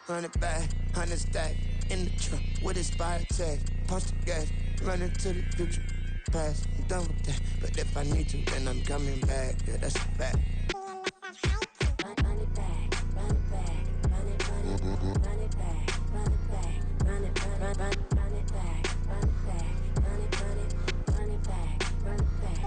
run it back, 100 stack, in the truck with his fire tag. Punch the gas, run into the future, past. I'm done with that, but if I need to, then I'm coming back. Yeah, that's a fact. Run it back, run it back, run it, run it, run it back, run it back, run it, run it back, run it back, run it, run it, run it back, run it back.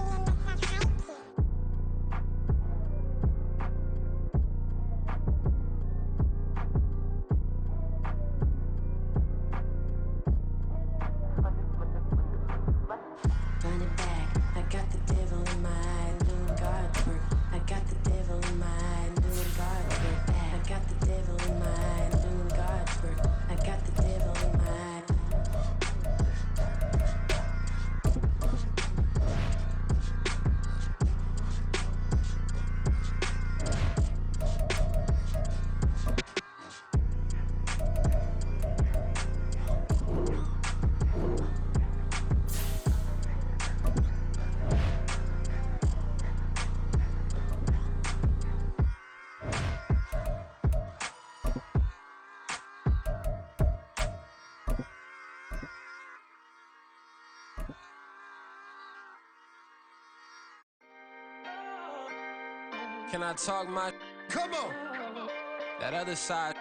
Run it back, I got the devil in my eye, doing God's work. I got the devil in my eye, doing God's work. I got the devil in my eye, doing God's work. I got the devil in my eye. Can I talk my... Come on! That other side.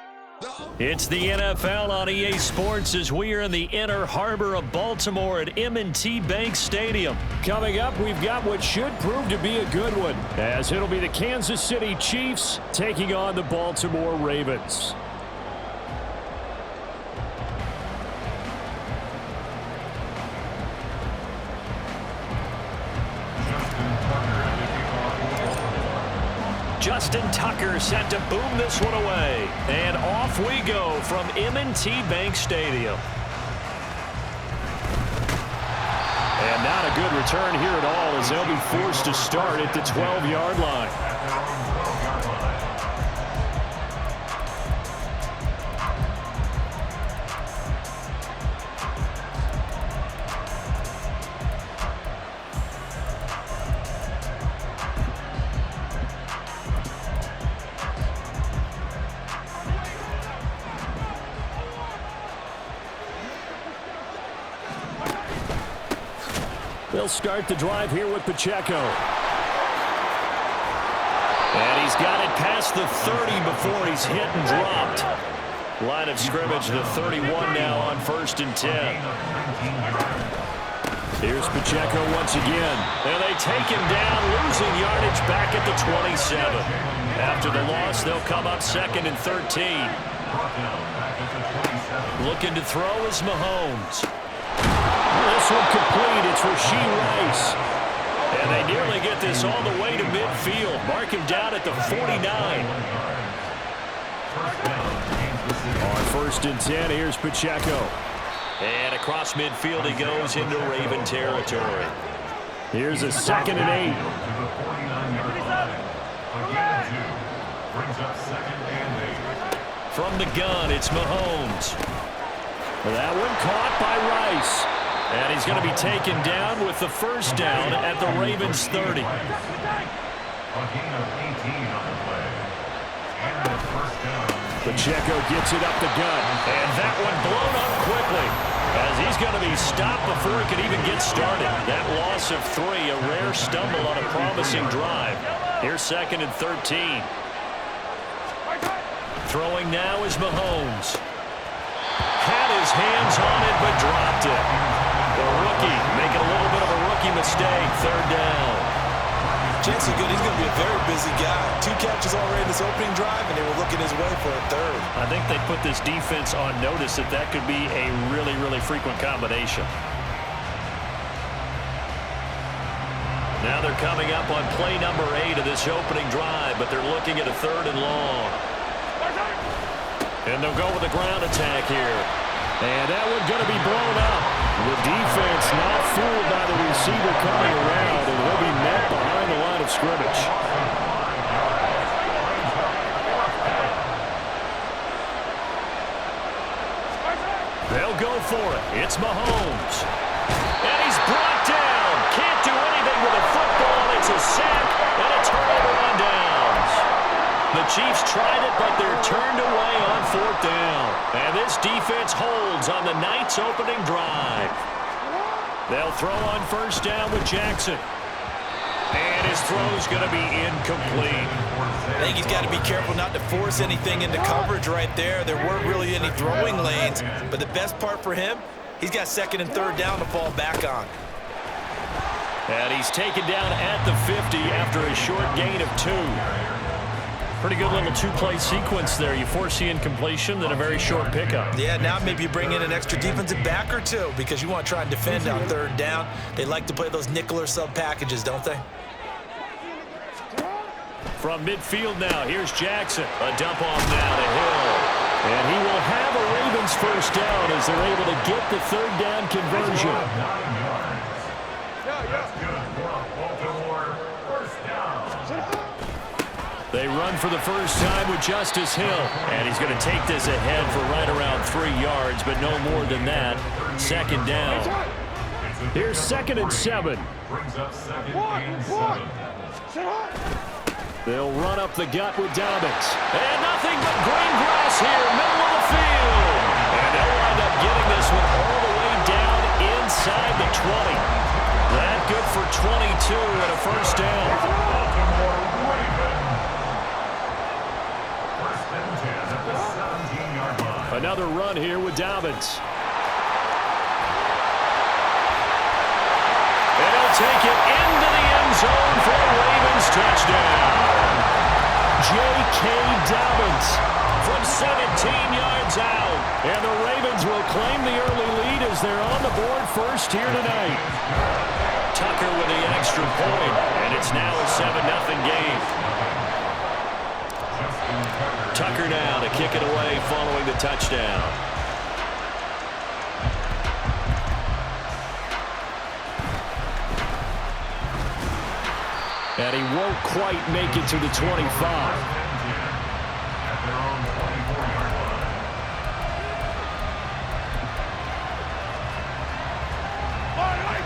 It's the NFL on EA Sports as we are in the inner harbor of Baltimore at M&T Bank Stadium. Coming up, we've got what should prove to be a good one, as it'll be the Kansas City Chiefs taking on the Baltimore Ravens. Justin Tucker set to boom this one away. And off we go from M&T Bank Stadium. And not a good return here at all as they'll be forced to start at the 12-yard line. They'll start the drive here with Pacheco. And he's got it past the 30 before he's hit and dropped. Line of scrimmage, the 31 now on 1st and 10. Here's Pacheco once again. And they take him down, losing yardage back at the 27. After the loss, they'll come up 2nd and 13. Looking to throw is Mahomes. This one complete. It's Rashee Rice. And they nearly get this all the way to midfield. Mark him down at the 49. On 1st and 10, here's Pacheco. And across midfield he goes into Raven territory. Here's a 2nd and 8. From the gun, it's Mahomes. That one caught by Rice. And he's going to be taken down with the first down at the Ravens 30. Pacheco gets it up the gut. And that one blown up quickly as he's going to be stopped before he can even get started. That loss of 3, a rare stumble on a promising drive. Here's 2nd and 13. Throwing now is Mahomes. Had his hands on it but dropped it. The rookie making a little bit of a rookie mistake. 3rd down. Chances are good. He's going to be a very busy guy. 2 catches already in this opening drive, and they were looking his way for a 3rd. I think they put this defense on notice that that could be a really, really frequent combination. Now they're coming up on play number 8 of this opening drive, but they're looking at a 3rd and long. And they'll go with a ground attack here. And that one's going to be blown up. The defense not fooled by the receiver coming around, and will be met behind the line of scrimmage. They'll go for it. It's Mahomes. And he's brought down. Can't do anything with a football. It's a sack and a turnover on downs. The Chiefs tried it, but they're turned away on 4th down. And this defense holds on the night's opening drive. They'll throw on 1st down with Jackson. And his throw's going to be incomplete. I think he's got to be careful not to force anything into coverage right there. There weren't really any throwing lanes, but the best part for him, he's got 2nd and 3rd down to fall back on. And he's taken down at the 50 after a short gain of 2. Pretty good little 2-play sequence there. You force the incompletion, then a very short pickup. Yeah, now maybe you bring in an extra defensive back or 2 because you want to try and defend on 3rd down. They like to play those nickel or sub packages, don't they? From midfield now, here's Jackson. A dump off now to Hill. And he will have a Ravens 1st down as they're able to get the 3rd down conversion. They run for the first time with Justice Hill. And he's going to take this ahead for right around 3 yards, but no more than that. 2nd down. Here's 2nd and 7. They'll run up the gut with Dobbins. And nothing but green grass here, middle of the field. And they'll wind up getting this one all the way down inside the 20. That good for 22 and a 1st down. Another run here with Dobbins. And he'll take it into the end zone for a Ravens touchdown. J.K. Dobbins from 17 yards out. And the Ravens will claim the early lead as they're on the board first here tonight. Tucker with the extra point, and it's now a 7-0 game. Tucker now to kick it away following the touchdown. And he won't quite make it to the 25.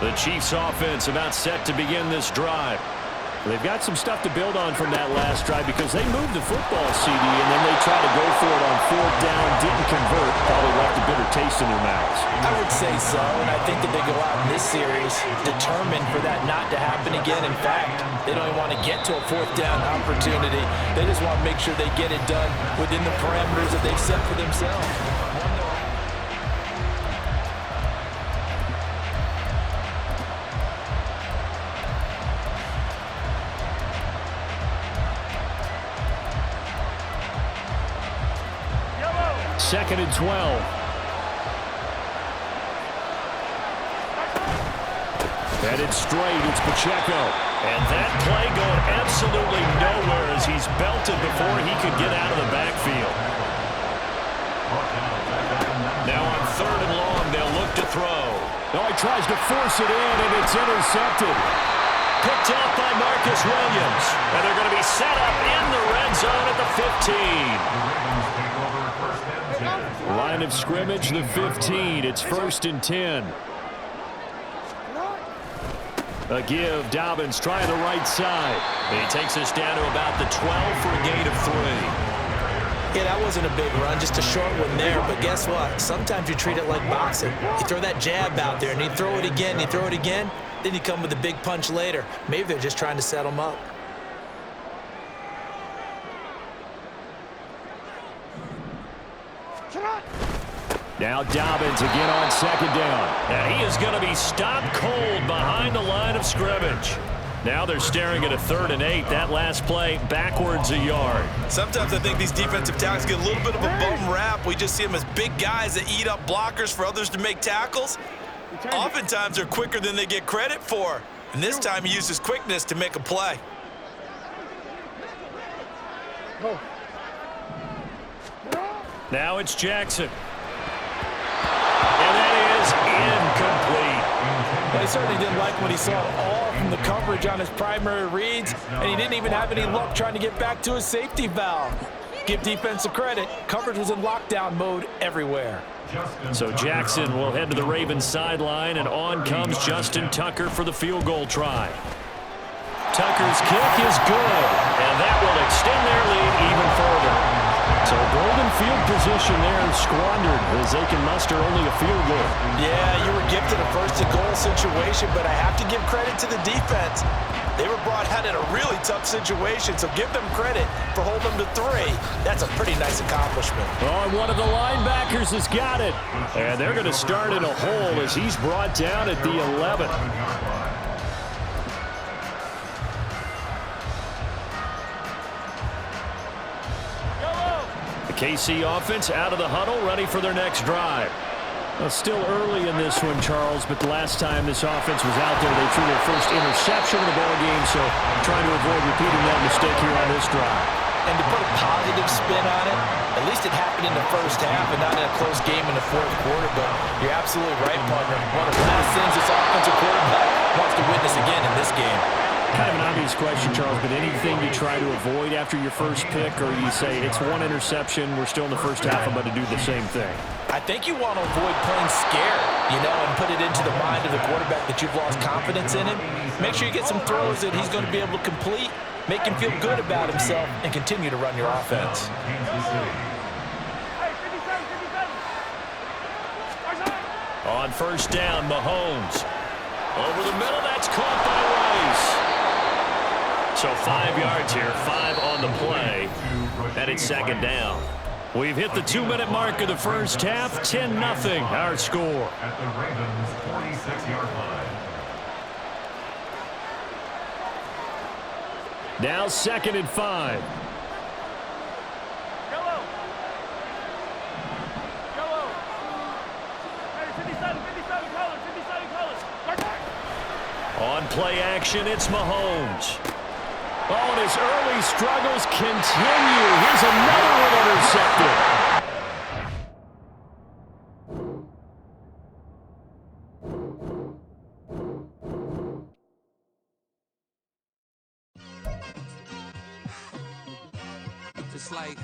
The Chiefs offense about set to begin this drive. They've got some stuff to build on from that last drive because they moved the football, CD, and then they tried to go for it on 4th down, didn't convert, probably left a bitter taste in their mouths. I would say so, and I think that they go out in this series determined for that not to happen again. In fact, they don't even want to get to a 4th down opportunity. They just want to make sure they get it done within the parameters that they've set for themselves. 2nd and 12. And it's straight. It's Pacheco. And that play going absolutely nowhere as he's belted before he could get out of the backfield. Now on 3rd and long, they'll look to throw. No, he tries to force it in, and it's intercepted. Picked off by Marcus Williams. And they're going to be set up in the red zone at the 15. Line of scrimmage, the 15. It's 1st and 10. A give. Dobbins trying the right side. He takes us down to about the 12 for a gain of 3. Yeah, that wasn't a big run, just a short one there. But guess what? Sometimes you treat it like boxing. You throw that jab out there, and you throw it again, you throw it again, then you come with a big punch later. Maybe they're just trying to set them up. Now Dobbins again on 2nd down. And he is going to be stopped cold behind the line of scrimmage. Now they're staring at a 3rd and 8. That last play backwards a yard. Sometimes I think these defensive tackles get a little bit of a bum rap. We just see them as big guys that eat up blockers for others to make tackles. Oftentimes they're quicker than they get credit for. And this time he uses quickness to make a play. Now it's Jackson. And that is incomplete. But he certainly didn't like what he saw all from the coverage on his primary reads, and he didn't even have any luck trying to get back to his safety valve. Give defense a credit. Coverage was in lockdown mode everywhere. So Jackson will head to the Ravens sideline, and on comes Justin Tucker for the field goal try. Tucker's kick is good, and that will extend their lead even further. possession there squandered as they can muster only a field goal. Yeah, you were gifted a first-and-goal situation, but I have to give credit to the defense. They were brought out in a really tough situation, so give them credit for holding them to 3. That's a pretty nice accomplishment. Oh, and one of the linebackers has got it. And they're going to start in a hole as he's brought down at the 11. The KC offense out of the huddle, ready for their next drive. Well, still early in this one, Charles, but the last time this offense was out there, they threw their first interception in the ball game, so trying to avoid repeating that mistake here on this drive. And to put a positive spin on it, at least it happened in the first half and not in a close game in the fourth quarter, but you're absolutely right, partner. One of the last things this offensive quarterback wants to witness again in this game. Kind of an obvious question, Charles, but anything you try to avoid after your first pick, or you say it's one interception, we're still in the first half, I'm about to do the same thing? I think you want to avoid playing scared, and put it into the mind of the quarterback that you've lost confidence in him. Make sure you get some throws that he's going to be able to complete, make him feel good about himself, and continue to run your offense. On first down, Mahomes. Over the middle, that's caught by Rice. So 5 yards here, 5 on the play, and it's second down. We've hit the 2-minute mark of the first half, 10-0 our score. At the Ravens' 46-yard line. Now 2nd and 5. On play action, it's Mahomes. Oh, and his early struggles continue. Here's another one intercepted. It's like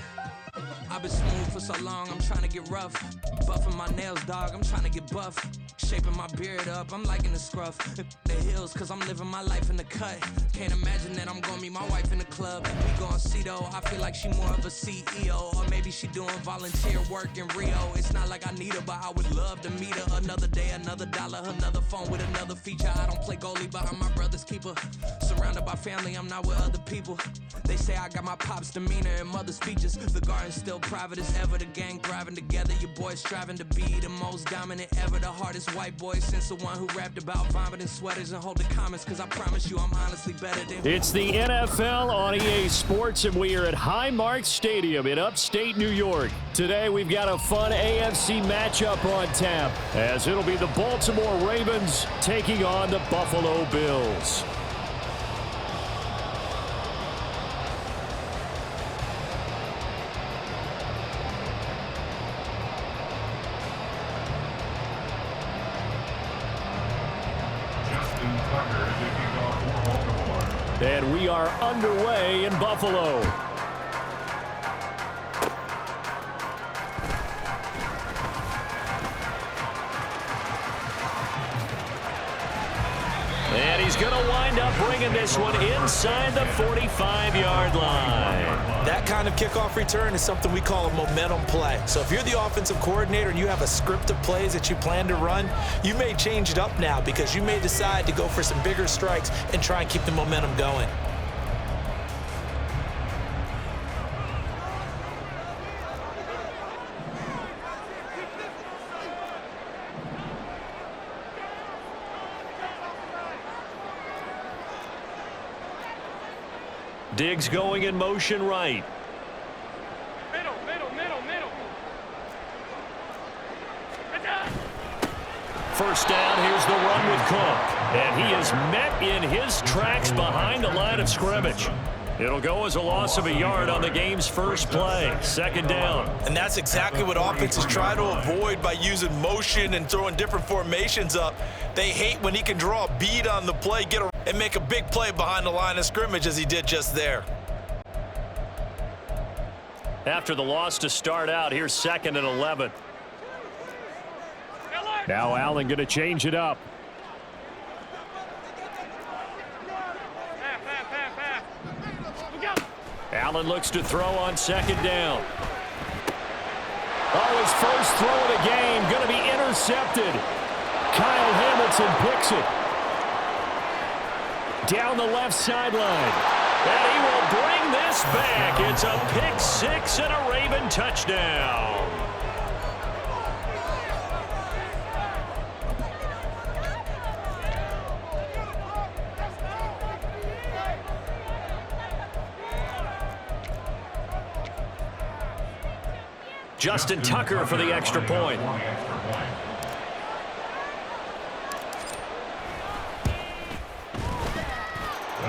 I've been smooth for so long, I'm trying to get rough. Buffing my nails, dog, I'm trying to get buff. Shaping my beard up, I'm liking the scruff. The hills, cause I'm living my life in the cut. Can't imagine that I'm gonna meet my wife in the club. We gon' see though, I feel like she more of a CEO. Or maybe she doing volunteer work in Rio. It's not like I need her, but I would love to meet her. Another day, another dollar, another phone with another feature. I don't play goalie, but I'm my brother's keeper. Surrounded by family, I'm not with other people. They say I got my pop's demeanor and mother's features. The garden's still private as ever. The gang thriving together. Your boys striving to be the most dominant ever. The hardest white boy since the one who rapped about vomiting sweaters and hold the comments. Cause I promise you I'm honestly better than. It's the NFL on EA Sports, and we are at Highmark Stadium in upstate New York. Today we've got a fun AFC matchup on tap, as it'll be the Baltimore Ravens taking on the Buffalo Bills. And we are underway in Buffalo. And he's going to wind up bringing this one inside the 45-yard line. That kind of kickoff return is something we call a momentum play. So if you're the offensive coordinator and you have a script of plays that you plan to run, you may change it up now because you may decide to go for some bigger strikes and try and keep the momentum going. Diggs going in motion right. Middle. First down, here's the run with Cook. And he is met in his tracks behind the line of scrimmage. It'll go as a loss of a yard on the game's first play. Second down. And that's exactly what offenses try to avoid by using motion and throwing different formations up. They hate when he can draw a bead on the play, and make a big play behind the line of scrimmage as he did just there. After the loss to start out, here's 2nd and 11. Now Allen going to change it up. Allen looks to throw on second down. Oh, his first throw of the game going to be intercepted. Kyle Hamilton picks it. Down the left sideline. And he will bring this back. It's a pick six and a Raven touchdown. Justin Tucker for the extra point.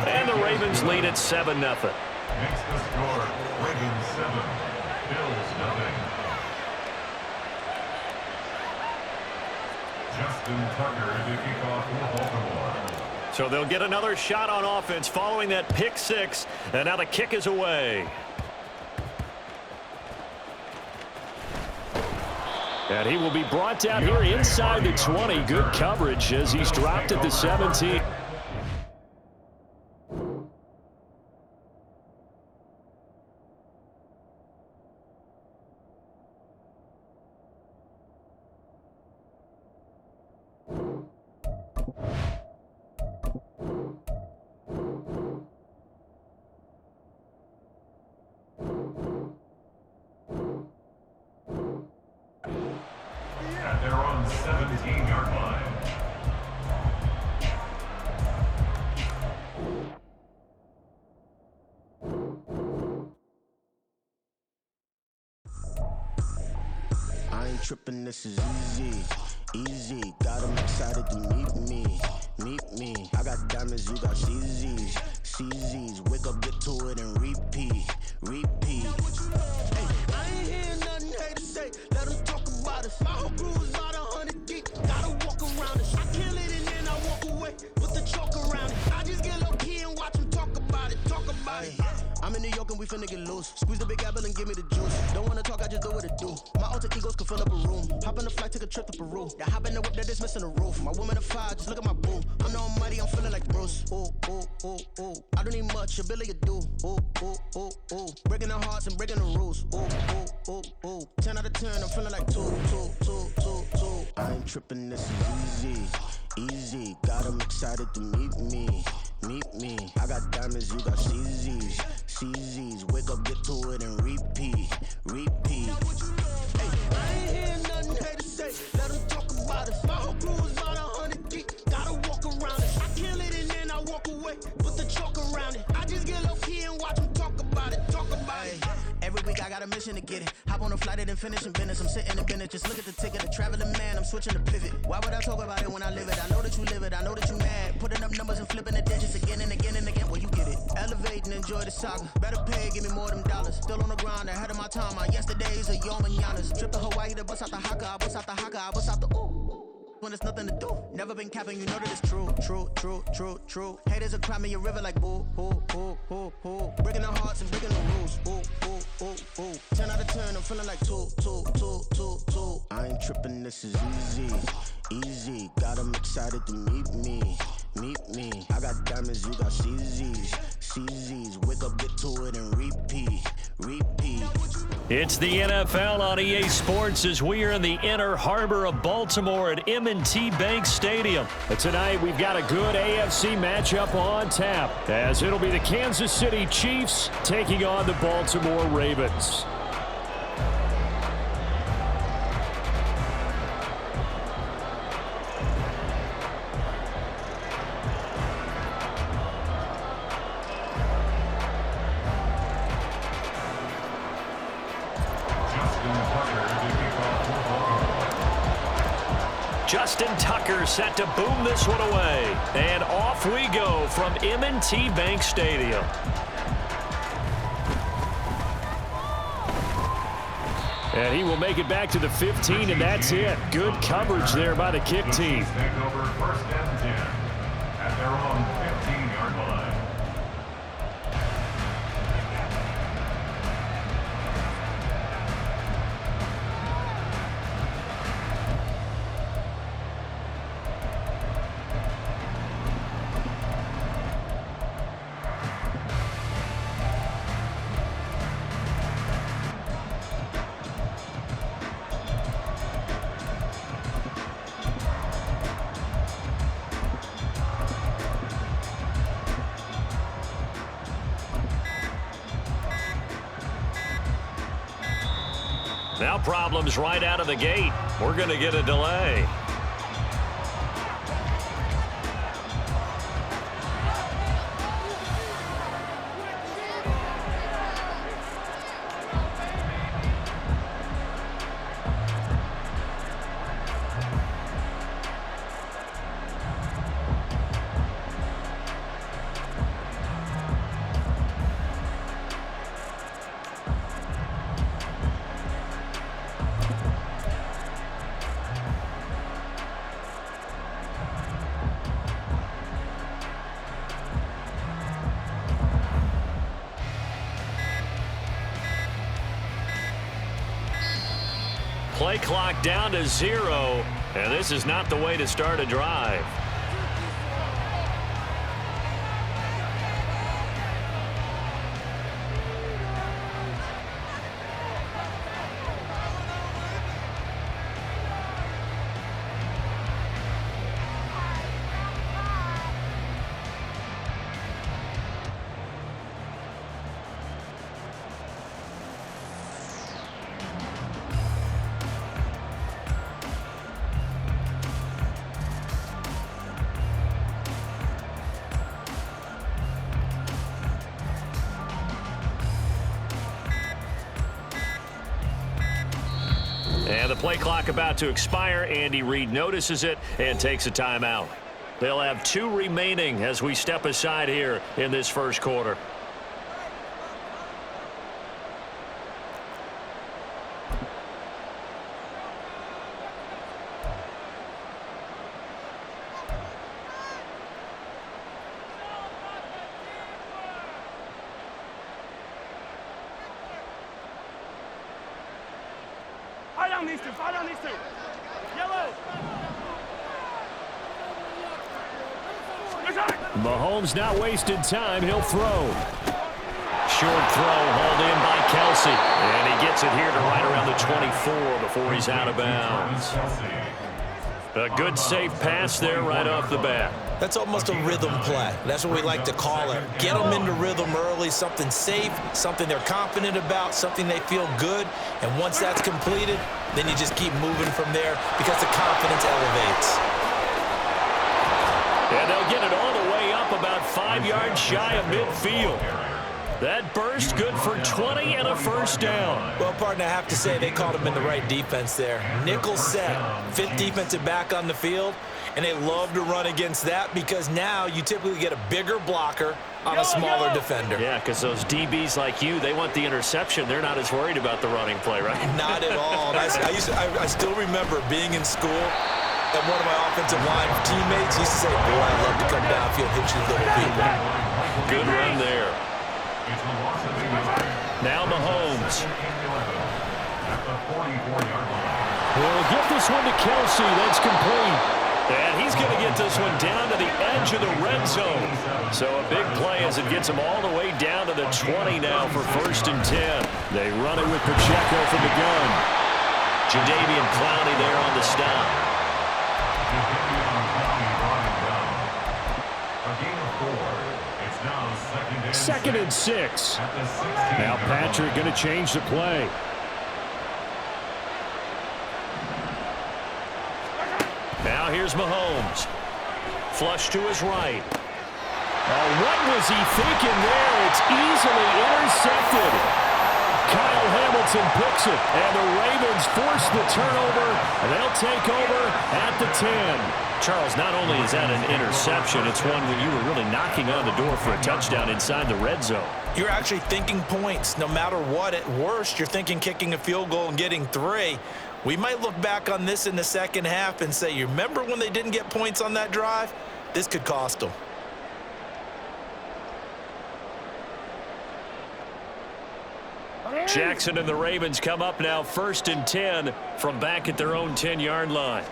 And the Ravens lead at 7-0. Makes the score, Ravens 7, Bills 0. Justin Tucker to kick off for Baltimore. So they'll get another shot on offense following that pick six, and now the kick is away. And he will be brought down here inside the 20. Good coverage as he's dropped at the 17. At their own 17-yard line. I ain't tripping, this is easy, easy. Got 'em excited to meet me. I got diamonds, you got CZs. Wake up, get to it, and repeat. Hey, I ain't hearing nothing haters say. Let them talk about us. My whole crew is about 100 deep. Gotta walk around it. I kill it and then I walk away with the chalk around it. I just get low key and watch them talk about it. I'm in New York and we finna get loose. Squeeze the big apple and give me the juice. Don't wanna talk, I just do what it do. My alter egos can fill up a room. Hop on the flight, take a trip to Peru. That hop in the whip that is missing the roof. My woman a fire, just look at my boo. I'm the almighty, I'm feeling like Bruce. Ooh. I don't need much, ability to do. Ooh. Breaking the hearts and breaking the rules. Ooh. 10 out of 10, I'm feeling like two. I ain't tripping, this is easy. Got 'em excited to meet me. I got diamonds, you got CZs. Wake up, get to it, and repeat. Hey, I ain't hearing nothing haters say. Let them talk about us. My whole crew is about 100 deep. Gotta walk around it. I kill it and then I walk away with the chalk around it. I just get low key and watch them talk about it. Every week I got a mission to get it. Hop on a flight and then finish in business. I'm sitting in business. Just look at the ticket. A traveling man, I'm switching to pivot. Why would I talk about it when I live it? I know that you live it. I know that you mad. Putting up numbers and flipping the digits again and again and again. Well, you get it. Elevate and enjoy the saga. Better pay, give me more than dollars. Still on the grind, ahead of my time. My yesterdays are yo mananas. Trip to Hawaii to bust out the haka. I bust out the haka. I bust out the ooh. When there's nothing to do. Never been capping, you know that it's true. Haters are crying me a river like boo. Breaking the hearts and breaking the rules. Ooh. 10 out of 10, I'm feeling like two. I ain't tripping, this is easy. Got 'em excited to meet me. I got diamonds, you got CZs. Wake up, get to it, and repeat. It's the NFL on EA Sports as we are in the inner harbor of Baltimore at M&T Bank Stadium. But tonight we've got a good AFC matchup on tap as it'll be the Kansas City Chiefs taking on the Baltimore Ravens. Justin Tucker set to boom this one away. And off we go from M&T Bank Stadium. And he will make it back to the 15, and that's it. Good coverage there by the kick team. Take over first and 10 at their own 15-yard line. Now problems right out of the gate. We're going to get a delay. Play clock down to 0, and this is not the way to start a drive. And the play clock about to expire. Andy Reid notices it and takes a timeout. They'll have 2 remaining as we step aside here in this first quarter. Fight on these two. Yellow. Mahomes not wasting time. He'll throw. Short throw hauled in by Kelsey. And he gets it here to right around the 24 before he's out of bounds. A good safe pass there right off the bat. That's almost a rhythm play. That's what we like to call it. Get them into rhythm early, something safe, something they're confident about, something they feel good. And once that's completed, then you just keep moving from there because the confidence elevates. And they'll get it all the way up about 5 yards shy of midfield. That burst good for 20 and a first down. Well, partner, I have to say they called him in the right defense there. Nickel set, 5th defensive back on the field, and they love to run against that because now you typically get a bigger blocker on a smaller defender. Yeah, because those DBs like you, they want the interception. They're not as worried about the running play, right? Not at all. I still remember being in school, and one of my offensive line teammates used to say, boy, I'd love to come downfield and hit you little people. Good run there. Now Mahomes. We'll get this one to Kelsey. That's complete. And he's going to get this one down to the edge of the red zone. So a big play as it gets him all the way down to the 20 now for 1st and 10. They run it with Pacheco from the gun. Jadeveon Clowney there on the stop. 2nd and 6. Now Patrick going to change the play. Now here's Mahomes. Flush to his right. What was he thinking there? It's easily intercepted. Kyle Hamilton picks it, and the Ravens force the turnover. They'll take over at the 10. Charles, not only is that an interception, it's one where you were really knocking on the door for a touchdown inside the red zone. You're actually thinking points. No matter what, at worst, you're thinking kicking a field goal and getting 3. We might look back on this in the second half and say, you remember when they didn't get points on that drive? This could cost them. Jackson and the Ravens come up now 1st and 10 from back at their own 10-yard line.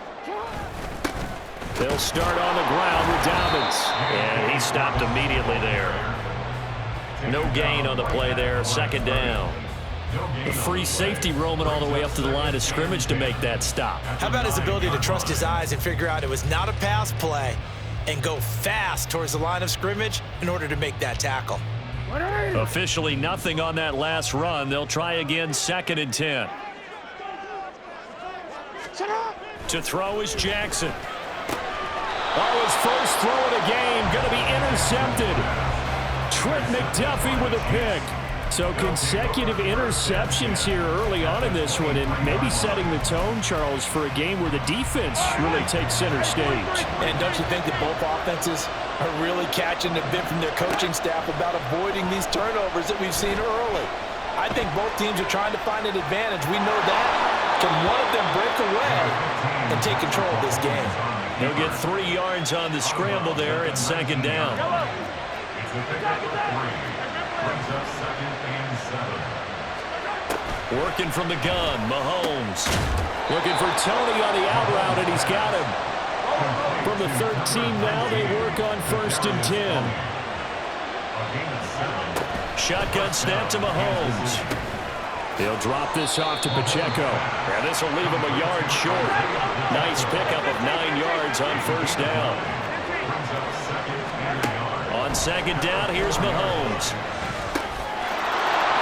They'll start on the ground with Dobbins. And he stopped immediately there. No gain on the play there. 2nd down. A free safety roaming all the way up to the line of scrimmage to make that stop. How about his ability to trust his eyes and figure out it was not a pass play and go fast towards the line of scrimmage in order to make that tackle? Officially nothing on that last run. They'll try again 2nd and 10. To throw is Jackson. Oh, his first throw of the game going to be intercepted. Trent McDuffie with a pick. So consecutive interceptions here early on in this one, and maybe setting the tone, Charles, for a game where the defense really takes center stage. And don't you think that both offenses are really catching a bit from their coaching staff about avoiding these turnovers that we've seen early? I think both teams are trying to find an advantage. We know that. Can one of them break away and take control of this game? He'll get 3 yards on the scramble there at second down. Working from the gun, Mahomes. Looking for Tony on the out route, and he's got him. From the 13 now, they work on 1st and 10. Shotgun snap to Mahomes. He'll drop this off to Pacheco. And this will leave him a yard short. Nice pickup of 9 yards on 1st down. On 2nd down, here's Mahomes.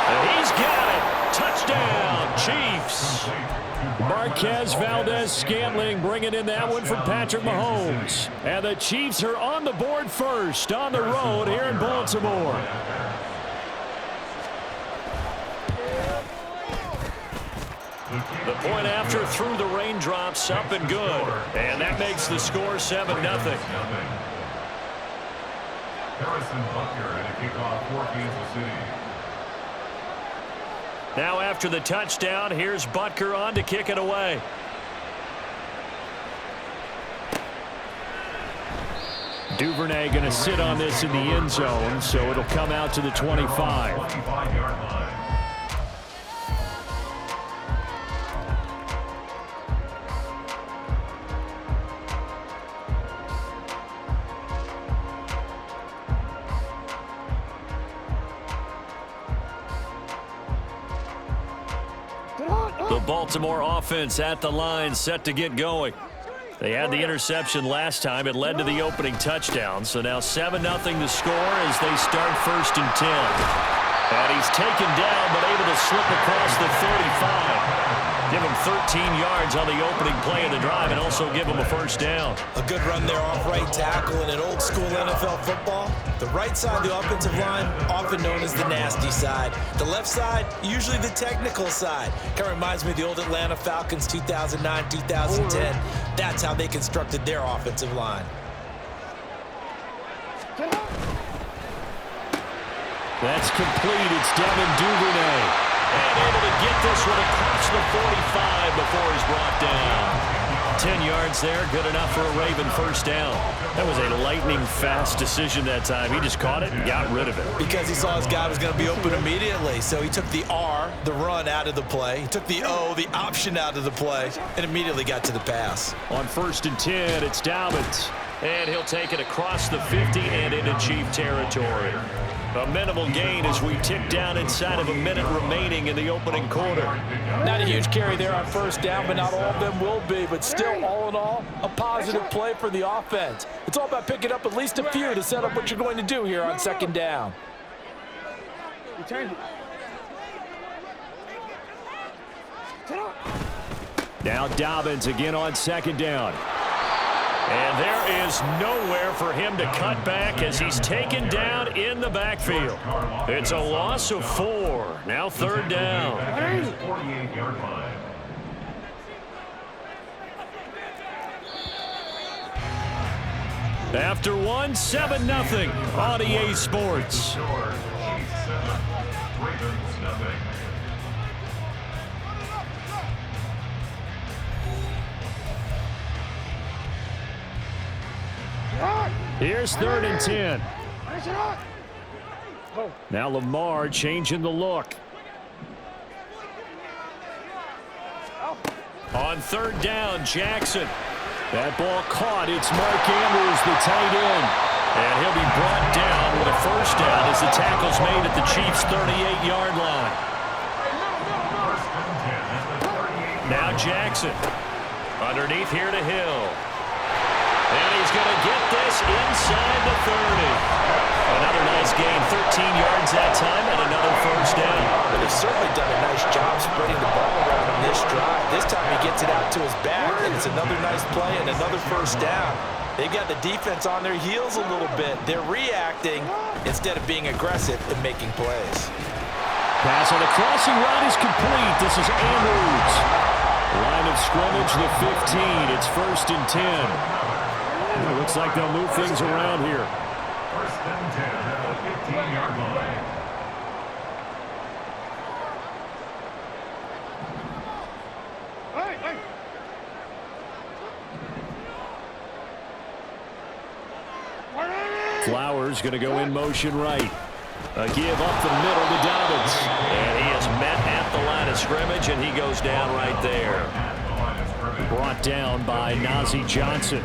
And he's got it. Touchdown, Chiefs. Marquez Valdez-Scantling bringing in that one for Patrick Mahomes. And the Chiefs are on the board first on the road here in Baltimore. The point after through the raindrops, up and good. And that makes the score 7-0. Harrison Butker and a kickoff for Kansas City. Now after the touchdown, here's Butker on to kick it away. Duvernay going to sit on this in the end zone, so it'll come out to the 25. 25-yard line. The Baltimore offense at the line, set to get going. They had the interception last time. It led to the opening touchdown. So now 7-0 the score as they start 1st and 10. And he's taken down but able to slip across the 35. Give him 13 yards on the opening play of the drive and also give him a 1st down. A good run there off right tackle in an old school NFL football. The right side of the offensive line, often known as the nasty side. The left side, usually the technical side. Kind of reminds me of the old Atlanta Falcons 2009, 2010. That's how they constructed their offensive line. That's complete. It's Devin Duvernay. And able to get this one across the 45 before he's brought down. 10 yards there, good enough for a Raven 1st down. That was a lightning-fast decision that time. He just caught it and got rid of it. Because he saw his guy was going to be open immediately. So he took the R, the run, out of the play. He took the O, the option, out of the play, and immediately got to the pass. On 1st and 10, it's Dobbins. And he'll take it across the 50 and into Chief territory. A minimal gain as we tick down inside of a minute remaining in the opening quarter. Not a huge carry there on 1st down, but not all of them will be. But still, all in all, a positive play for the offense. It's all about picking up at least a few to set up what you're going to do here on 2nd down. Now Dobbins again on 2nd down. And there is nowhere for him to cut back as he's taken down in the backfield. It's a loss of 4. Now 3rd down. 48-yard line. After 1, 7-0 on EA Sports. Chiefs 7, Ravens nothing. Here's 3rd and 10. Now Lamar changing the look. On 3rd down, Jackson. That ball caught. It's Mark Andrews, the tight end. And he'll be brought down with a 1st down as the tackle's made at the Chiefs' 38-yard line. Now Jackson. Underneath here to Hill. And he's going to get this inside the 30. Another nice gain, 13 yards that time, and another 1st down. But they've certainly done a nice job spreading the ball around on this drive. This This time he gets it out to his back, and it's another nice play and another first down. They've got the defense on their heels a little bit. They're reacting instead of being aggressive and making plays. Pass on the crossing route is complete. This is Andrews. Line of scrimmage, the 15. It's 1st and 10. It looks like they'll move things around here. 1st and 10 at the 15-yard line. Flowers going to go in motion right. A give up the middle to Dobbins. And he is met at the line of scrimmage, and he goes down right there. Brought down by Najee Johnson.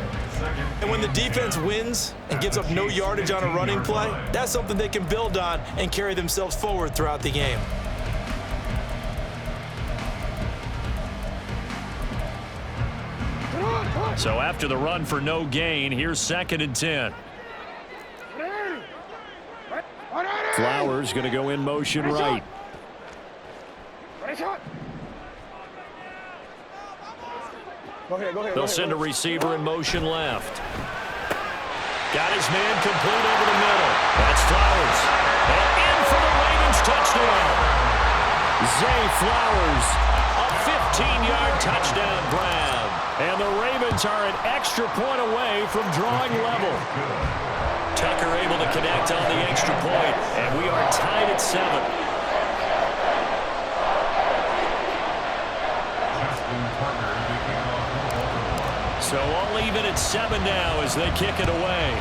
And when the defense wins and gives up no yardage on a running play, that's something they can build on and carry themselves forward throughout the game. So after the run for no gain, here's 2nd and 10. Flowers going to go in motion right. They'll send a receiver in motion left. Got his man complete over the middle. That's Flowers. And in for the Ravens touchdown. Zay Flowers, a 15-yard touchdown grab. And the Ravens are an extra point away from drawing level. Tucker able to connect on the extra point, and we are tied at 7. So all even at 7 now as they kick it away.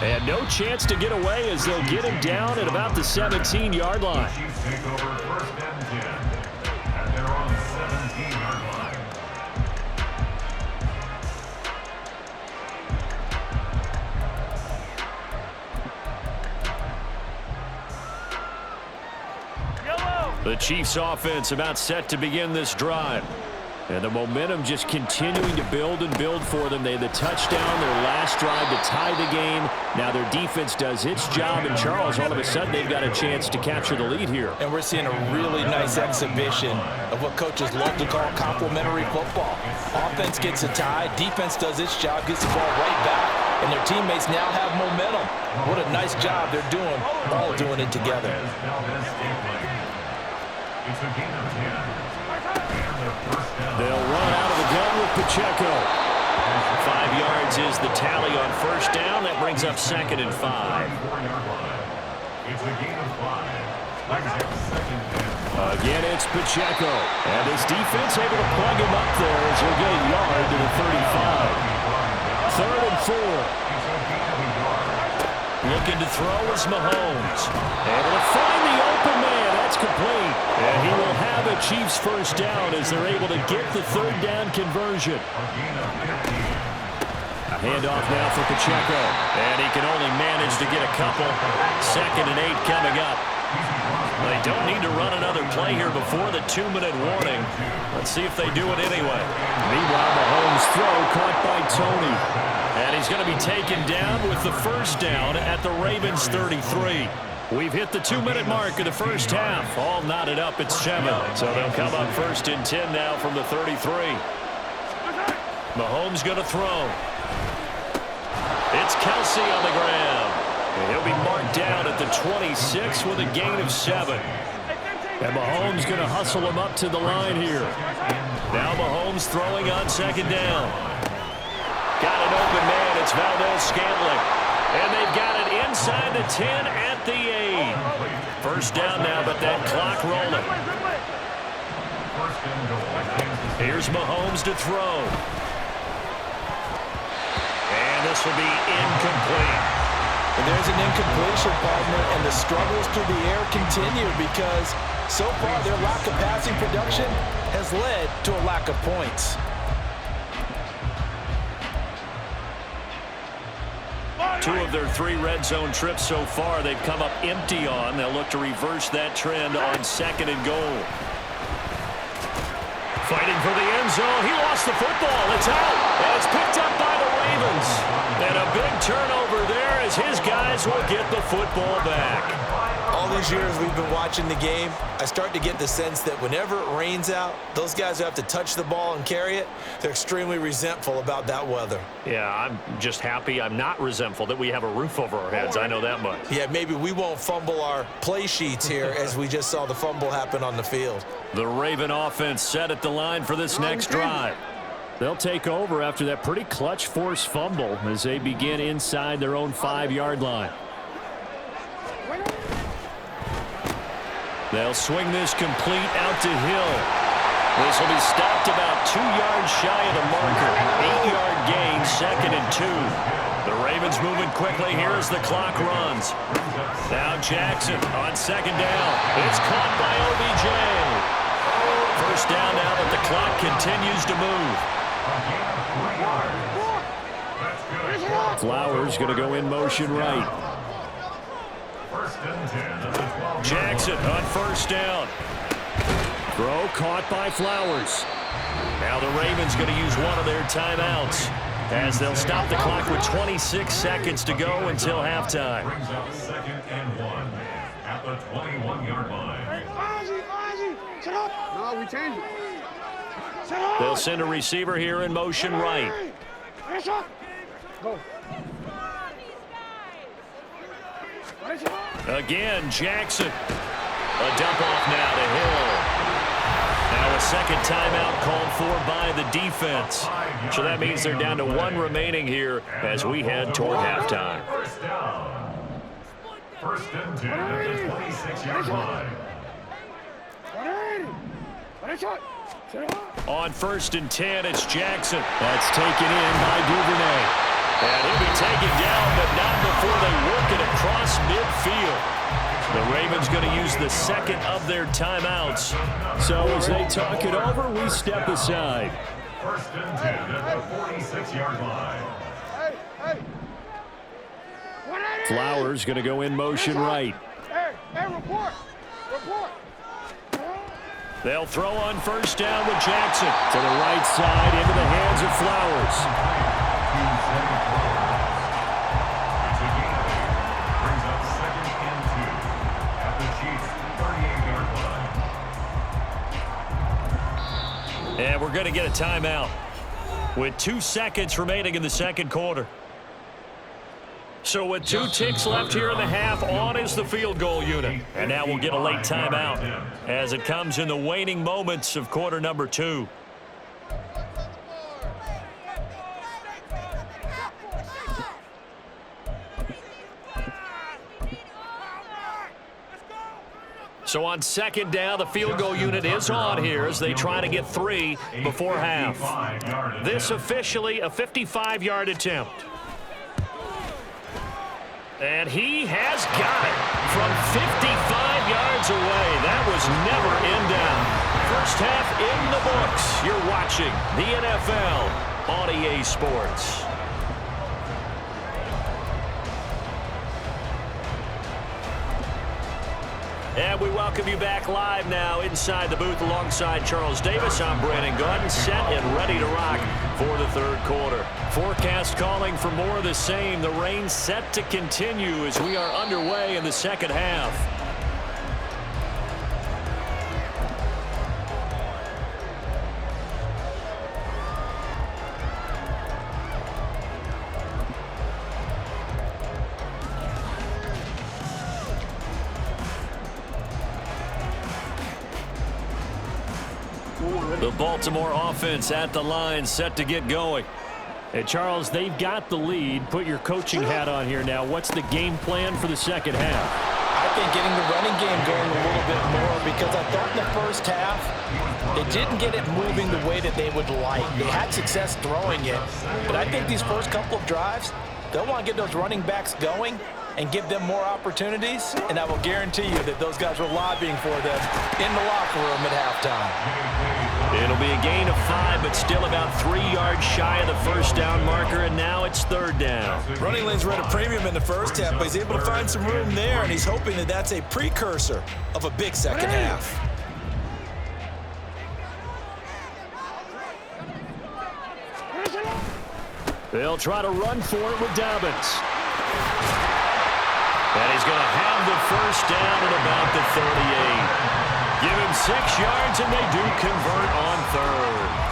And no chance to get away as they'll get him down at about the 17-yard line. Chiefs take over 1st and 10, and they're on the 17-yard line. The Chiefs offense about set to begin this drive. And the momentum just continuing to build and build for them. They had the touchdown, their last drive to tie the game. Now their defense does its job, and Charles, all of a sudden, they've got a chance to capture the lead here. And we're seeing a really nice exhibition of what coaches love to call complementary football. Offense gets a tie, defense does its job, gets the ball right back, and their teammates now have momentum. What a nice job they're doing, all doing it together. It's a gain of 10. They'll run out of the gun with Pacheco. 5 yards is the tally on first down. That brings up 2nd and 5. It's a gain of 5. Again, it's Pacheco. And his defense able to plug him up there as he'll get a yard to the 35. 3rd and 4. Looking to throw is Mahomes. Able to find the open man. That's complete. And he will have a Chiefs first down as they're able to get the 3rd down conversion. A handoff now for Pacheco. And he can only manage to get a couple. 2nd and 8 coming up. They don't need to run another play here before the 2-minute warning. Let's see if they do it anyway. Meanwhile, Mahomes' throw caught by Tony. And he's going to be taken down with the first down at the Ravens 33. We've hit the 2-minute mark of the first half. All knotted up at 7. So they'll come up 1st and 10 now from the 33. Mahomes going to throw. It's Kelsey on the ground. And he'll be marked down at the 26 with a gain of 7. And Mahomes going to hustle him up to the line here. Now Mahomes throwing on 2nd down. Got an open man. It's Valdez-Scantling. And they've got it inside the 10 at the 8. First down now, but that clock rolling. Here's Mahomes to throw. And this will be incomplete. And there's an incompletion, partner, and the struggles through the air continue because so far their lack of passing production has led to a lack of points. Two of their 3 red zone trips so far they've come up empty on. They'll look to reverse that trend on 2nd and goal. Fighting for the end zone. He lost the football. It's out. And it's picked up by the Ravens. And a big turnover there as his guys as will get the football back. All these years we've been watching the game, I start to get the sense that whenever it rains out, those guys who have to touch the ball and carry it, they're extremely resentful about that weather. Yeah, I'm just happy I'm not resentful that we have a roof over our heads. I know that much. Yeah, maybe we won't fumble our play sheets here as we just saw the fumble happen on the field. The Raven offense set at the line for this next drive. They'll take over after that pretty clutch forced fumble as they begin inside their own 5-yard line. They'll swing this complete out to Hill. This will be stopped about 2 yards shy of the marker. 8-yard gain, 2nd and 2. The Ravens moving quickly here as the clock runs. Now Jackson on 2nd down. It's caught by OBJ. First down now that the clock continues to move. Flowers going to go in motion right. Jackson on 1st down. Throw caught by Flowers. Now the Ravens going to use one of their timeouts as they'll stop the clock with 26 seconds to go until halftime. Brings up 2nd and 1 at the 21-yard line. No, we change it. They'll send a receiver here in motion right. Go. Again, Jackson. A dump off now to Hill. Now a second timeout called for by the defense. So that means they're down to 1 remaining here as we head toward halftime. First down. 1st and 10 at the 26-yard line. On 1st and 10, it's Jackson. That's taken in by Duvernay. And he'll be taken down, but not before they work it across midfield. The Ravens going to use the 2nd of their timeouts. So as they talk it over, we step aside. 1st and 10 at the 46-yard line. Flowers going to go in motion right. Hey, report. They'll throw on 1st down with Jackson. To the right side into the hands of Flowers. Brings up 2nd and 2 at the Chiefs' 38-yard line. And we're going to get a timeout with 2 seconds remaining in the 2nd quarter. So with 2 ticks left here in the half, on is the field goal unit. And now we'll get a late timeout as it comes in the waning moments of quarter number 2. So on 2nd down, the field goal unit is on here as they try to get 3 before half. This officially a 55-yard attempt. And he has got it from 55 yards away. That was never in doubt. First half in the books. You're watching the NFL on EA Sports. And we welcome you back live now inside the booth alongside Charles Davis. I'm Brandon Gunn, set and ready to rock for the 3rd quarter. Forecast calling for more of the same. The rain set to continue as we are underway in the 2nd half. The Baltimore offense at the line, set to get going. Hey, Charles, they've got the lead. Put your coaching hat on here now. What's the game plan for the 2nd half? I think getting the running game going a little bit more because I thought in the first half they didn't get it moving the way that they would like. They had success throwing it, but I think these first couple of drives, they'll want to get those running backs going and give them more opportunities, and I will guarantee you that those guys were lobbying for them in the locker room at halftime. It'll be a gain of 5, but still about 3 yards shy of the first down marker, and now it's 3rd down. Running lanes were at a premium in the first half, but he's able to find some room there, and he's hoping that that's a precursor of a big second half. They'll try to run for it with Dobbins. And he's going to have the first down at about the 38. Give him 6 yards, and they do convert on third.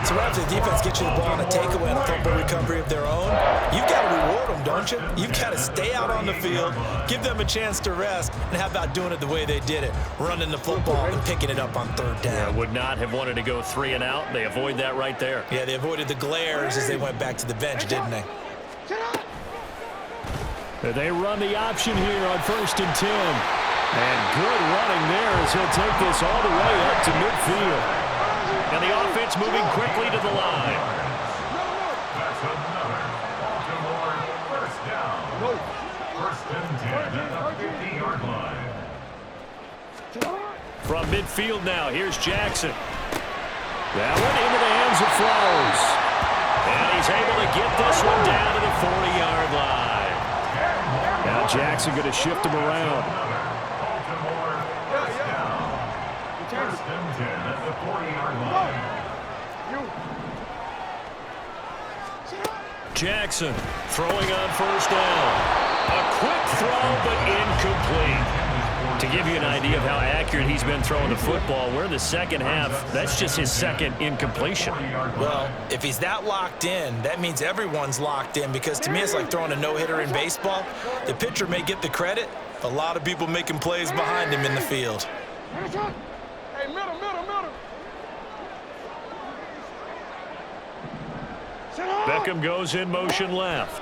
So after the defense gets you the ball on a takeaway and a fumble recovery of their own, you've got to reward them, don't you? You've got to stay out on the field, give them a chance to rest, and how about doing it the way they did it, running the football and picking it up on third down. Yeah, would not have wanted to go 3 and out. They avoid that right there. Yeah, they avoided the glares as they went back to the bench, didn't they? They run the option here on 1st and 10. And good running there as he'll take this all the way up to midfield. And the offense moving quickly to the line. That's another Baltimore first down. 1st and 10 at the 50-yard line. From midfield now, here's Jackson. That one into the hands of Flowers. And he's able to get this one down to the 40-yard line. Now Jackson going to shift him around. Baltimore first down. 1st and 10 at the 40-yard line. Jackson throwing on 1st down. A quick throw, but incomplete. To give you an idea of how accurate he's been throwing the football, we're in the second half. That's just his second incompletion. Well, if he's that locked in, that means everyone's locked in, because to me it's like throwing a no-hitter in baseball. The pitcher may get the credit, a lot of people making plays behind him in the field. Hey, middle. Beckham goes in motion left.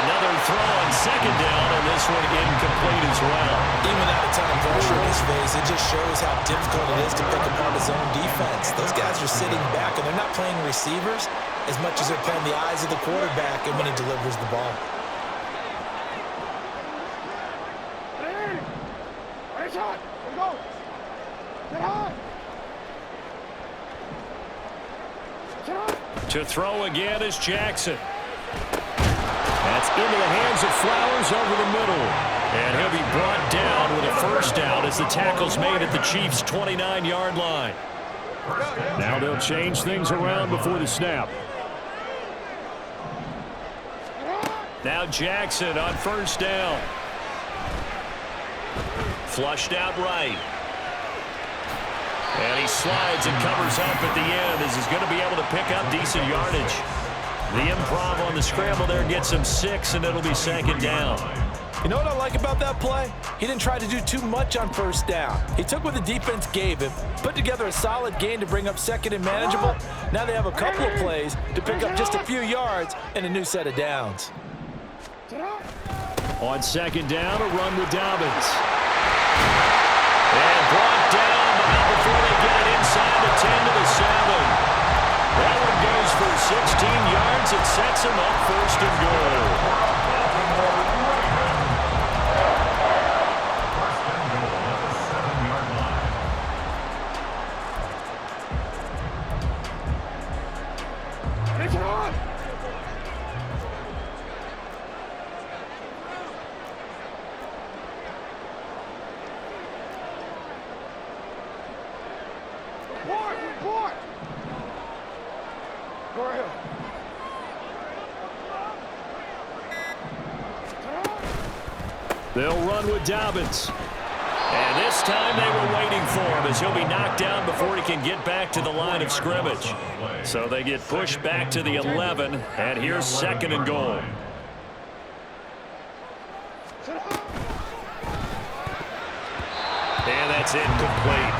Another throw on 2nd down, and this one incomplete as well. Even without a ton of pressure in his face, it just shows how difficult it is to pick apart his own defense. Those guys are sitting back, and they're not playing receivers as much as they're playing the eyes of the quarterback and when he delivers the ball. To throw again is Jackson. That's into the hands of Flowers over the middle. And he'll be brought down with a first down as the tackle's made at the Chiefs' 29-yard line. Now they'll change things around before the snap. Now Jackson on 1st down. Flushed out right. And he slides and covers up at the end as he's going to be able to pick up decent yardage. The improv on the scramble there gets him 6, and it'll be 2nd down. You know what I like about that play? He didn't try to do too much on 1st down. He took what the defense gave him, put together a solid gain to bring up 2nd and manageable. Now they have a couple of plays to pick up just a few yards and a new set of downs. On 2nd down, a run with Dobbins. And brought down, but not before they get it inside the 10 to the 7. That one goes for 16 yards. It sets him up 1st and goal. They'll run with Dobbins. And this time they were waiting for him as he'll be knocked down before he can get back to the line of scrimmage. So they get pushed back to the 11, and here's 2nd and goal. And that's incomplete.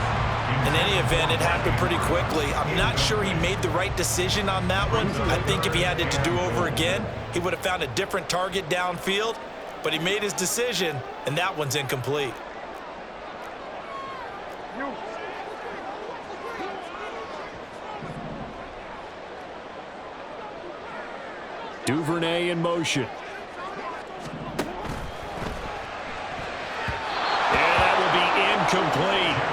In any event, it happened pretty quickly. I'm not sure he made the right decision on that one. I think if he had it to do over again, he would have found a different target downfield. But he made his decision, and that one's incomplete. Duvernay in motion. And that will be incomplete.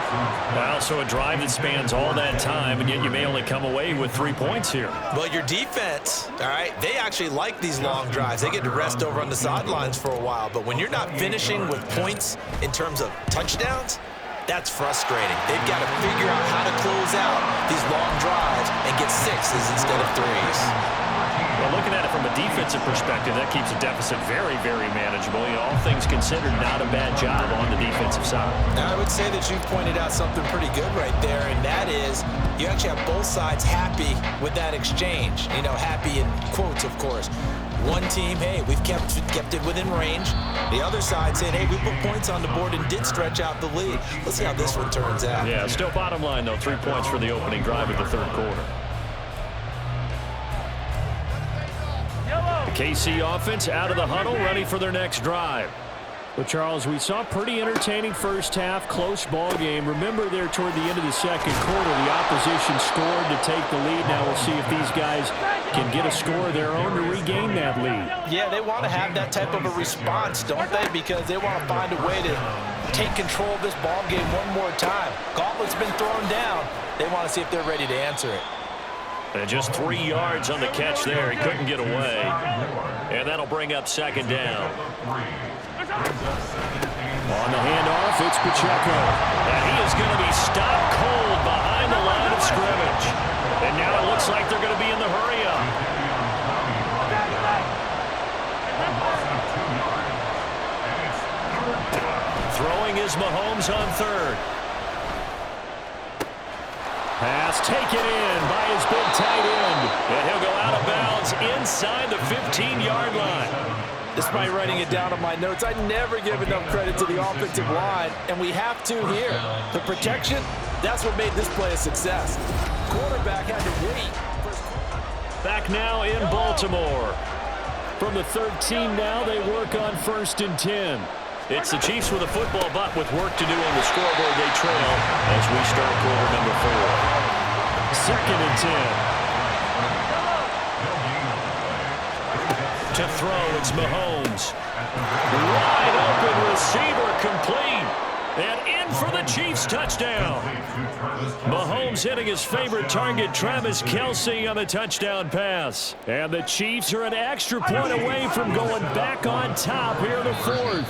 Well, so a drive that spans all that time, and yet you may only come away with 3 points here. Well, your defense, all right, they actually like these long drives. They get to rest over on the sidelines for a while. But when you're not finishing with points in terms of touchdowns, That's frustrating. They've got to figure out how to close out these long drives and get sixes instead of threes. Well, looking at it from a defensive perspective, that keeps the deficit very, very manageable. You know, all things considered, not a bad job on the defensive side. Now, I would say that you've pointed out something pretty good right there, and that is you actually have both sides happy with that exchange. You know, happy in quotes, of course. One team, hey, we've kept it within range. The other side saying, hey, we put points on the board and did stretch out the lead. Let's see how this one turns out. Yeah, still bottom line, though, 3 points for the opening drive of the third quarter. The KC offense out of the huddle, ready for their next drive. Well, Charles, we saw pretty entertaining first half, close ball game. Remember there toward the end of the second quarter, the opposition scored to take the lead. Now we'll see if these guys can get a score of their own to regain that lead. Yeah, they want to have that type of a response, don't they? Because they want to find a way to take control of this ball game one more time. Gauntlet's been thrown down. They want to see if they're ready to answer it. And just 3 yards on the catch there. He couldn't get away. And that'll bring up second down. On the handoff, it's Pacheco. And he is going to be stopped cold behind the line of scrimmage. And now it looks like they're going to be in the hurry-up. Throwing is Mahomes on third. Pass taken in by his big tight end. And he'll go out of bounds inside the 15-yard line. Despite writing it down on my notes, I never give enough credit to the offensive line, and we have to here. The protection, that's what made this play a success. Quarterback had to wait. Back now in Baltimore. From the 13 now, they work on 1st and 10. It's the Chiefs with a football, but with work to do on the scoreboard, they trail as we start quarter number 4. 2nd and 10. To throw, it's Mahomes. Wide open receiver complete. And in for the Chiefs touchdown. Mahomes hitting his favorite target, Travis Kelce, on the touchdown pass. And the Chiefs are an extra point away from going back on top here in the 4th.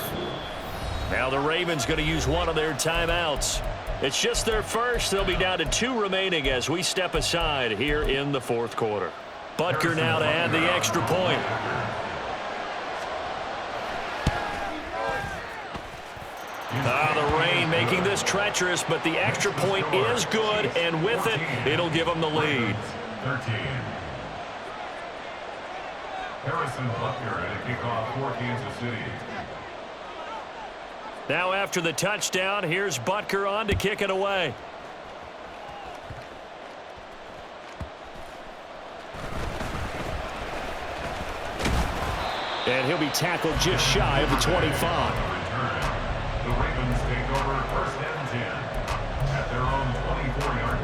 Now the Ravens going to use one of their timeouts. It's just their first. They'll be down to 2 remaining as we step aside here in the 4th quarter. Butker now to add the extra point. The rain making this treacherous, but the extra point is good, and with it, it'll give them the lead. 13. Harrison Butker at a kickoff for Kansas City. Now after the touchdown, here's Butker on to kick it away. And he'll be tackled just shy of the 25. The Ravens take over 1st and 10 at their own 24-yard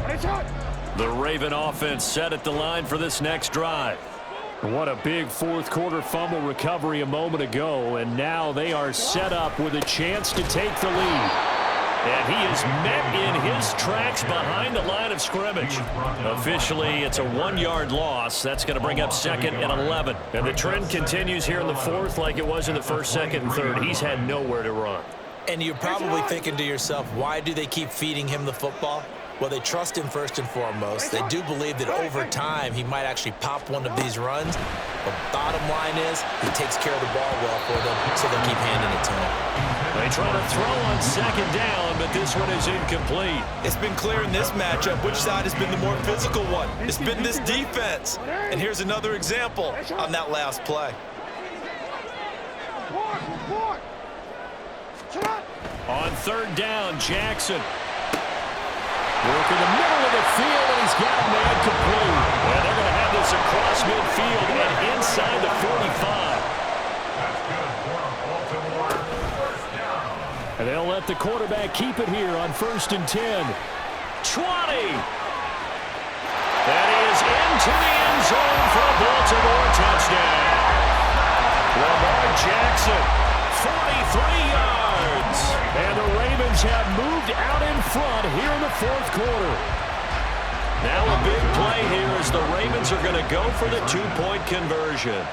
line. The Raven offense set at the line for this next drive. What a big 4th quarter fumble recovery a moment ago, and now they are set up with a chance to take the lead. And he is met in his tracks behind the line of scrimmage. Officially, it's a 1-yard loss. That's going to bring up 2nd and 11. And the trend continues here in the 4th like it was in the 1st, 2nd, and 3rd. He's had nowhere to run. And you're probably thinking to yourself, why do they keep feeding him the football? Well, they trust him first and foremost. They do believe that over time he might actually pop one of these runs. But bottom line is he takes care of the ball well for them, so they'll keep handing it to him. They try to throw on 2nd down, but this one is incomplete. It's been clear in this matchup which side has been the more physical one. It's been this defense. And here's another example on that last play. On 3rd down, Jackson. Work in the middle of the field, and he's got a man complete. And they're going to have this across midfield and inside the 45. That's good for Baltimore. 1st down. And they'll let the quarterback keep it here on 1st and 10. 20. That is into the end zone for a Baltimore touchdown. Lamar Jackson, 43 yards. And the Ravens have moved out in front here in the 4th quarter. Now a big play here as the Ravens are going to go for the 2-point conversion.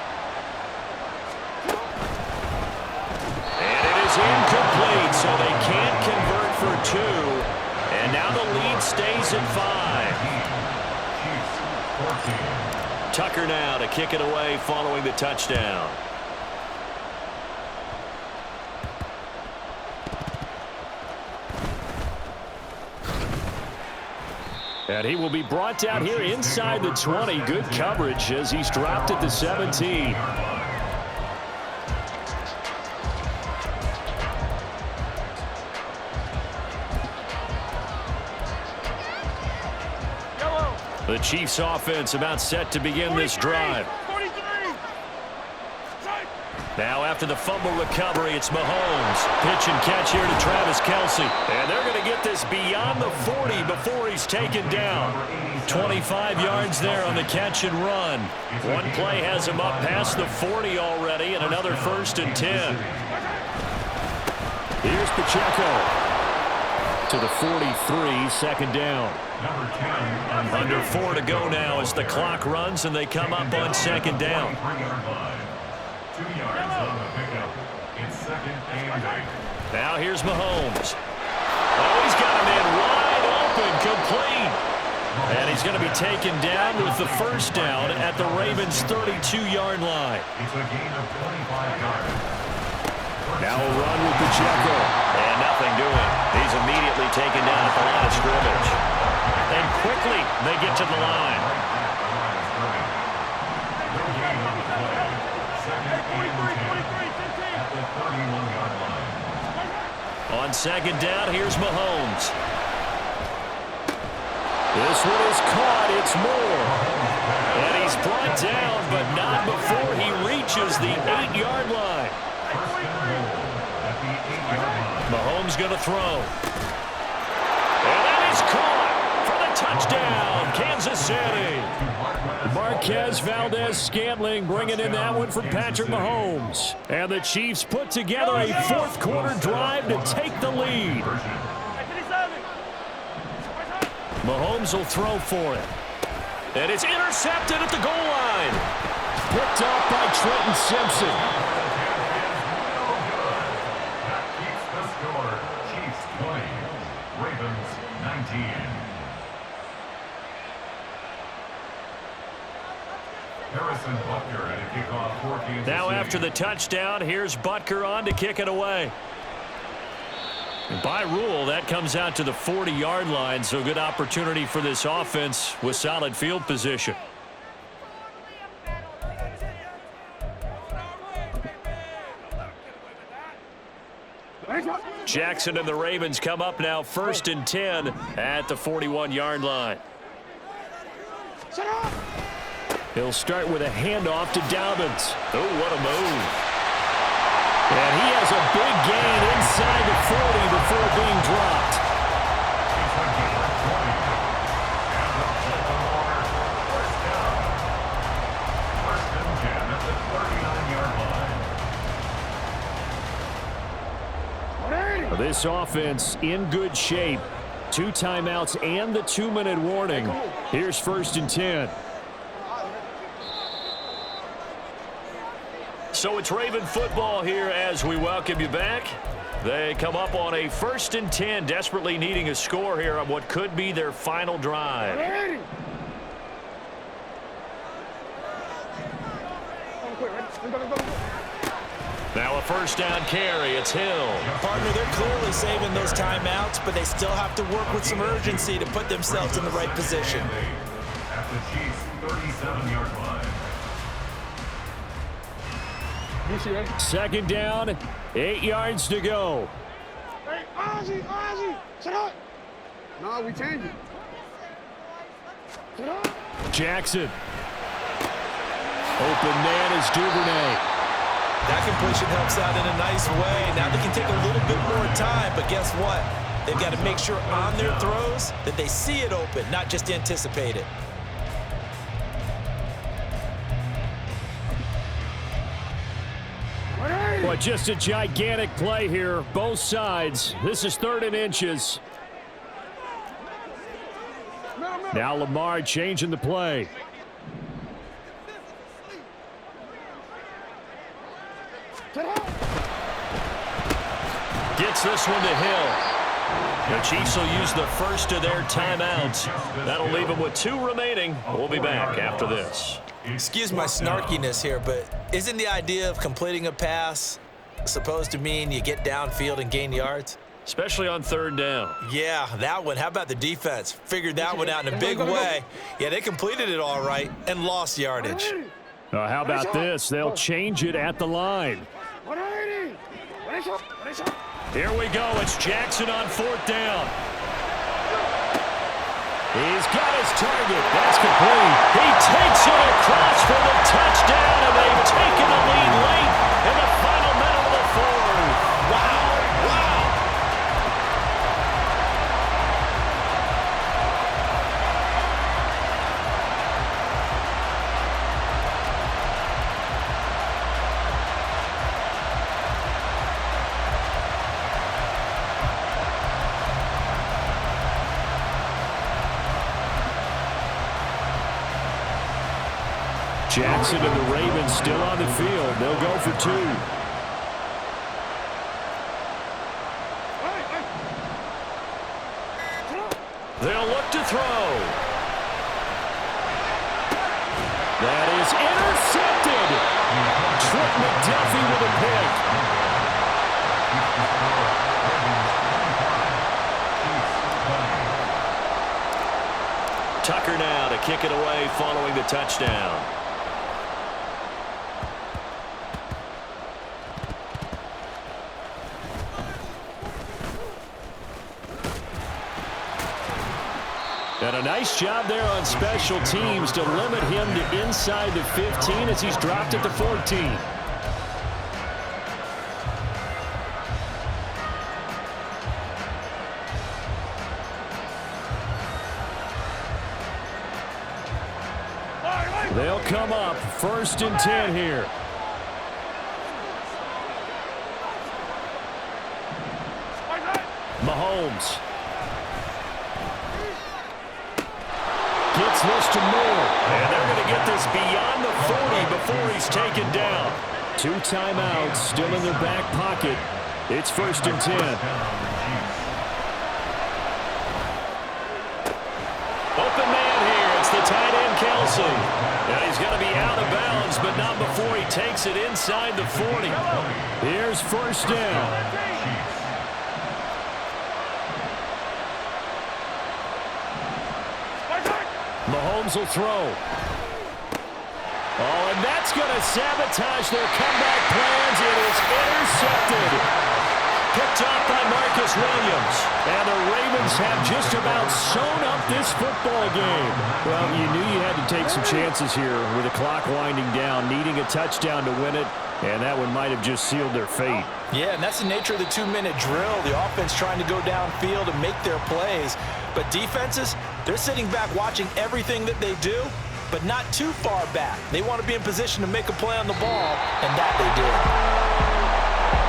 Butker now to kick it away following the touchdown. And he will be brought down here inside the 20. Good coverage as he's dropped at the 17. The Chiefs offense about set to begin this drive. Now after the fumble recovery, it's Mahomes. Pitch and catch here to Travis Kelce. And they're going to get this beyond the 40 before he's taken down. 25 yards there on the catch and run. One play has him up past the 40 already, and another 1st and 10. Here's Pacheco to the 43, second down. Under 4 to go now as the clock runs and they come up on second down. 2 yards on the pickup. It's 2nd and 8. Now here's Mahomes. Oh, he's got him in wide open, complete. And he's going to be taken down with the 1st down at the Ravens' 32-yard line. It's a gain of 25 yards. Now a run with Pacheco. And nothing doing. He's immediately taken down at the line of scrimmage. And quickly they get to the line. On second down, here's Mahomes. This one is caught. It's Moore. And he's brought down, but not before he reaches the 8-yard line. Mahomes going to throw. And that is caught for the touchdown, Kansas City. Marquez Valdez-Scantling bringing in that one for Patrick Mahomes. And the Chiefs put together a 4th quarter drive to take the lead. Mahomes will throw for it. And it's intercepted at the goal line. Picked off by Trenton Simpson. That keeps the score. Chiefs 20, Ravens 19. Harrison Butker at a kickoff for Kansas Now City. after the touchdown, here's Butker on to kick it away. And by rule, that comes out to the 40-yard line, so good opportunity for this offense with solid field position. Jackson and the Ravens come up now 1st and 10 at the 41-yard line. He'll start with a handoff to Dobbins. Oh, what a move. And he has a big gain inside the 40 before being dropped. This offense in good shape. 2 timeouts and the 2-minute warning. Here's 1st and 10. So it's Raven football here as we welcome you back. They come up on a 1st and 10, desperately needing a score here on what could be their final drive. Now a 1st down carry. It's Hill. Partner, they're clearly saving those timeouts, but they still have to work with some urgency to put themselves in the right position. At the Chiefs' 37-yard line. 2nd down, 8 yards to go. Hey, Ozzy, shut up. No, we changed it. Shut up. Jackson. Open man is Duvernay. That completion helps out in a nice way. Now they can take a little bit more time, but guess what? They've got to make sure on their throws that they see it open, not just anticipate it. Well, just a gigantic play here, both sides. This is 3rd and inches. Now Lamar changing the play. Gets this one to Hill. The Chiefs will use the first of their timeouts. That'll leave them with 2 remaining. We'll be back after this. Excuse my snarkiness here, but isn't the idea of completing a pass supposed to mean you get downfield and gain yards? Especially on third down. Yeah, that one. How about the defense? Figured that one out in a big way. Yeah, they completed it all right and lost yardage. How about this? They'll change it at the line. Here we go. It's Jackson on fourth down. He's got his target. That's complete. He takes it across for the touchdown, and they've taken the lead late in the final minute of the fourth. Wow, wow. Jackson and the Ravens still on the field. They'll go for two. They'll look to throw. That is intercepted. Trent McDuffie with a pick. Tucker now to kick it away following the touchdown. And a nice job there on special teams to limit him to inside the 15 as he's dropped at the 14. They'll come up 1st and 10 here. Mahomes. Gets this to Moore. And they're going to get this beyond the 40 before he's taken down. 2 timeouts still in their back pocket. It's 1st and 10. Open man here. It's the tight end, Kelsey. And he's going to be out of bounds, but not before he takes it inside the 40. Here's 1st down. Mahomes will throw. Oh, and that's going to sabotage their comeback plans. It is intercepted. Picked off by Marcus Williams. And the Ravens have just about sewn up this football game. Well, you knew you had to take some chances here with the clock winding down, needing a touchdown to win it, and that one might have just sealed their fate. Yeah, and that's the nature of the 2-minute drill. The offense trying to go downfield and make their plays. But defenses, they're sitting back watching everything that they do, but not too far back. They want to be in position to make a play on the ball, and that they did.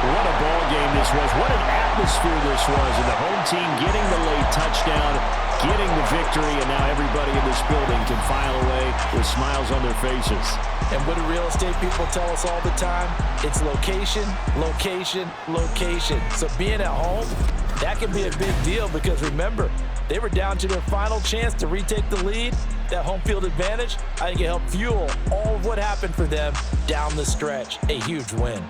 What a ball game this was. What an atmosphere this was. And the home team getting the late touchdown, getting the victory, and now everybody in this building can file away with smiles on their faces. And what do real estate people tell us all the time? It's location, location, location. So being at home, that can be a big deal because remember, they were down to their final chance to retake the lead. That home field advantage, I think it helped fuel all of what happened for them down the stretch. A huge win.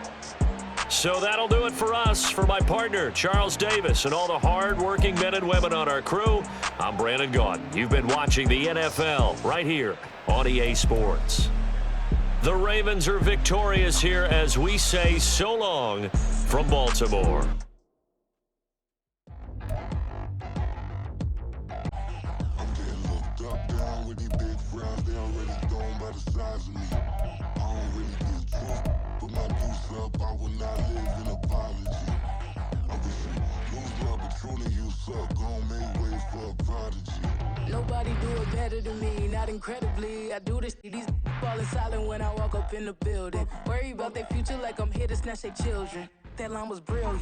So that'll do it for us. For my partner, Charles Davis, and all the hard-working men and women on our crew, I'm Brandon Gaudin. You've been watching the NFL right here on EA Sports. The Ravens are victorious here as we say so long from Baltimore. Nobody do it better than me, not incredibly. I do this, these falling silent when I walk up in the building. Worry about their future like I'm here to snatch their children. That line was brilliant.